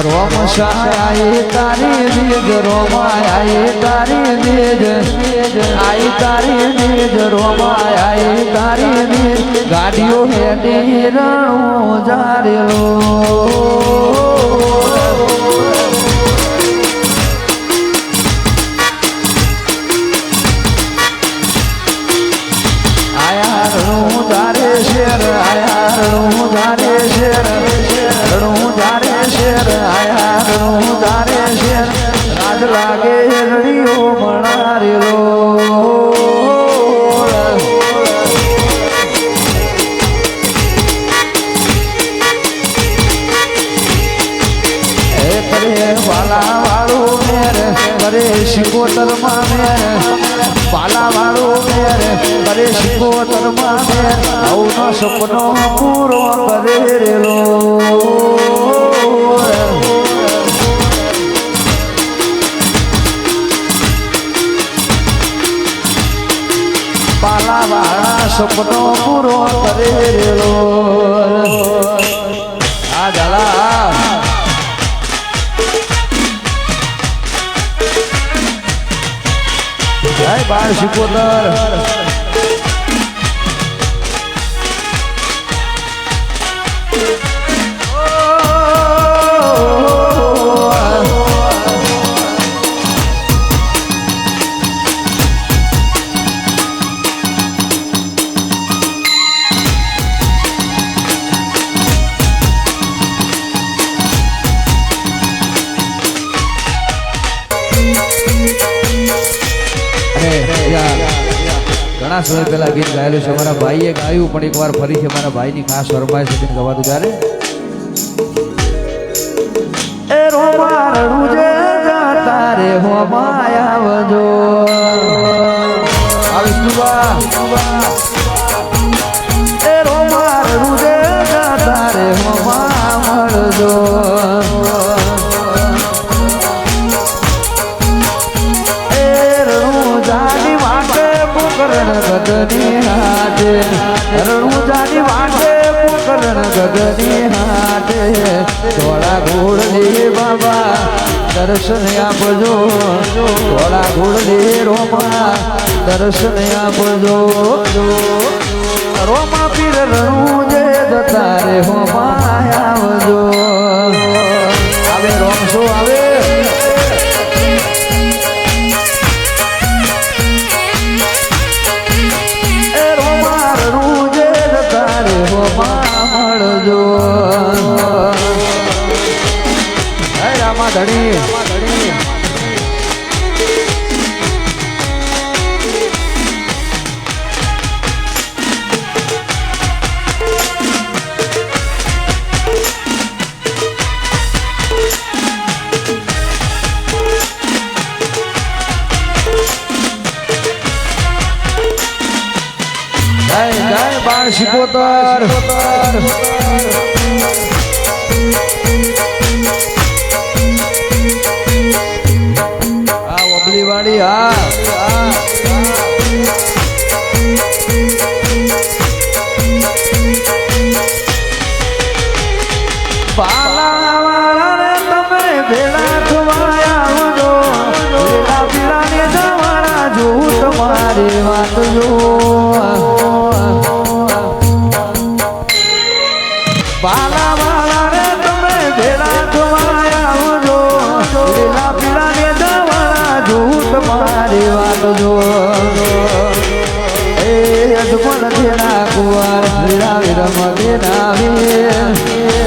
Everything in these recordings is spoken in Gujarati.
રોમશાય તારી નીજ રોમાય તારી નીજ આઈ તારી નીજ રોમાય તારી નીજ ગાડીઓ હેડી રણું જારેલો આયા રણું જારે શેર આયા રણું જારે શેર રણું જારે શેર આયા રણું જારે શેર રાજ લાગે રણીઓ મણારેલો પાલા વાળું મેર કરે શિકોતર માં મેર પાલા વાળું મેર કરે શિકોતર માં મેર આવું સપનો પૂરો કરેલો પાલા વાળા સપનો પૂરો કરેલો આ ઝાલા જય બાળ શિકોતર ઘણા સમય પહેલા ગીત ગાયેલું છે મારા ભાઈએ ગાયું પણ એકવાર ફરીથી મારા ભાઈની ખાસ ફરમાઈશ હતી ગવાતું ત્યારે એ રોમારણું જે જાતા રે હો માયાવજો આ વિષ્ણુબા એ રોમારણું જે જાતા રે હો મામળજો ગગની હાથે રણું જાની વાટે પોકરણ ગગની હાથે થોડા ઘોડલી બાબા દર્શન આપજો થોડા ઘોડલી રોમા દર્શન આપજો રોમા પીર રણું જે જતા રે હો માયાવજો આવે રોમશો આવે ધણી જય જય બાળ શિકોતર વાડી હા પાલા વાળા તમે ભેળા થવાયા આવજો ભેળા પીળા ને જવાના જો તમારી વાત જો પાલા વાળા રે તમે ભેળા થવાયા આવજો ભેળા પીળા ને તમારી વાત જો એ અજમન દેના કુંવર વીરા વિરમ દેના વીર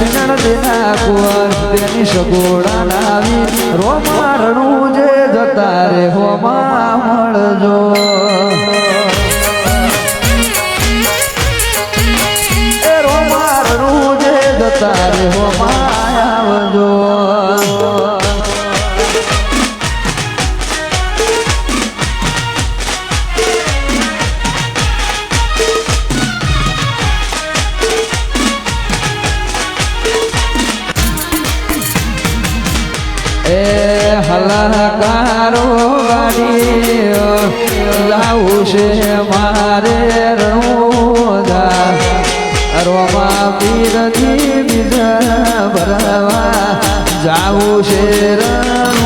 નણ દેના કુંવર તેની સગોડા નાવી રોમારણું જે જતા રે હોમા મળજો એ રોમારણું જે જતા રે હોમા આવજો હલકારો ગાડી લાવું છે મારે રણું રોમા પીરની બીજા ભરવા જાવું છે રણુજા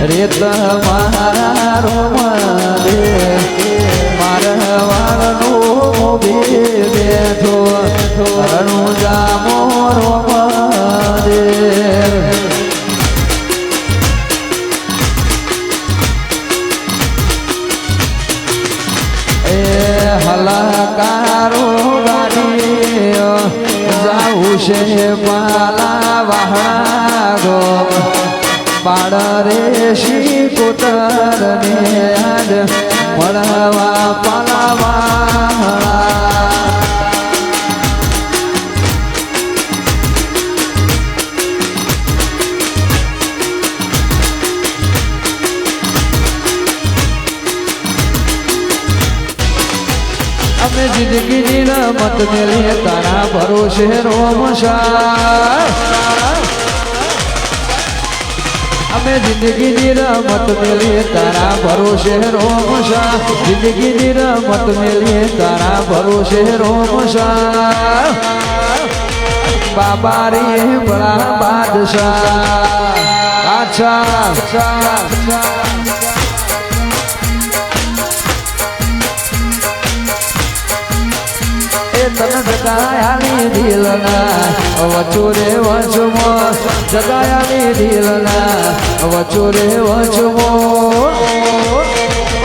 રેત મારા રોમદે મારા વાળનો બેઠો રણુજા મોરો મદે એ હલકારો ગાડી જાવું છે પાલા વાહણા ગો પાડરે શી કોતર ને આજ મળવા પાલાવા અમે જિંદગીની રમત મેલીએ તારા ભરોસે રોમશા અમે જિંદગીની રમત મેલીએ તારા ભરોસે રોમશા જિંદગીની રમત મેલીએ તારા ભરોસે રોમશા બાબા રે બળા બાદશાહ અચ્છા તન જગાયાની દિલના વચુરે વચમો જગાયાની દિલના વચુરે વચમો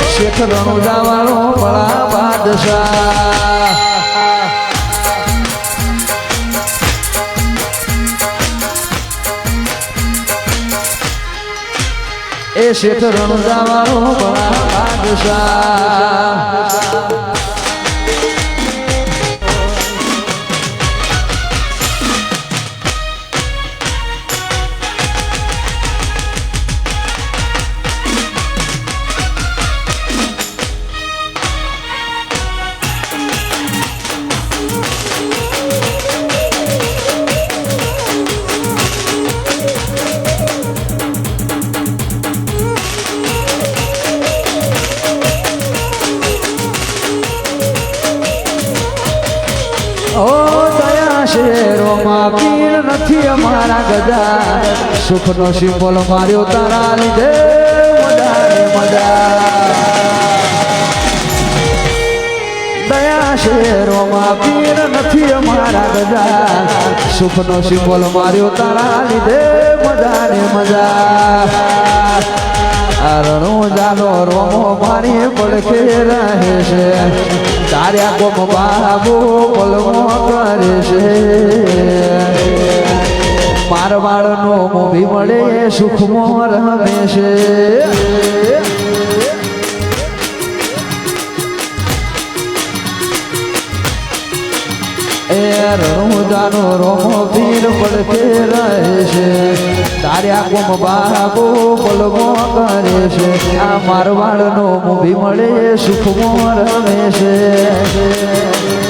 શેઠ રણુજા વાળો બળા બાદશાહ એ શેઠ રણુજા વાળો બળા બાદશાહ શેરોમાં પીર નથી અમારા ગજા સુખનો સિમ્બોલ માર્યો તારા લીધે મજાને મજા દયા શેરોમાં પીર નથી અમારા ગજા સુખનો સિમ્બોલ માર્યો તારા લીધે મજાને મજા રણુજાનો રોમો મારી પડખે રહે છે તાર્યા કોમ બાબુ પલમો કરે છે મારવાડનો મોભી મળે સુખમો રમે છે એ રણુજાનો રોમો પીર પડખે રહે છે તાર્યા કોમ બાબુ પલમો કરે છે આ મારવાડનો મોભી મળે સુખમો રમે છે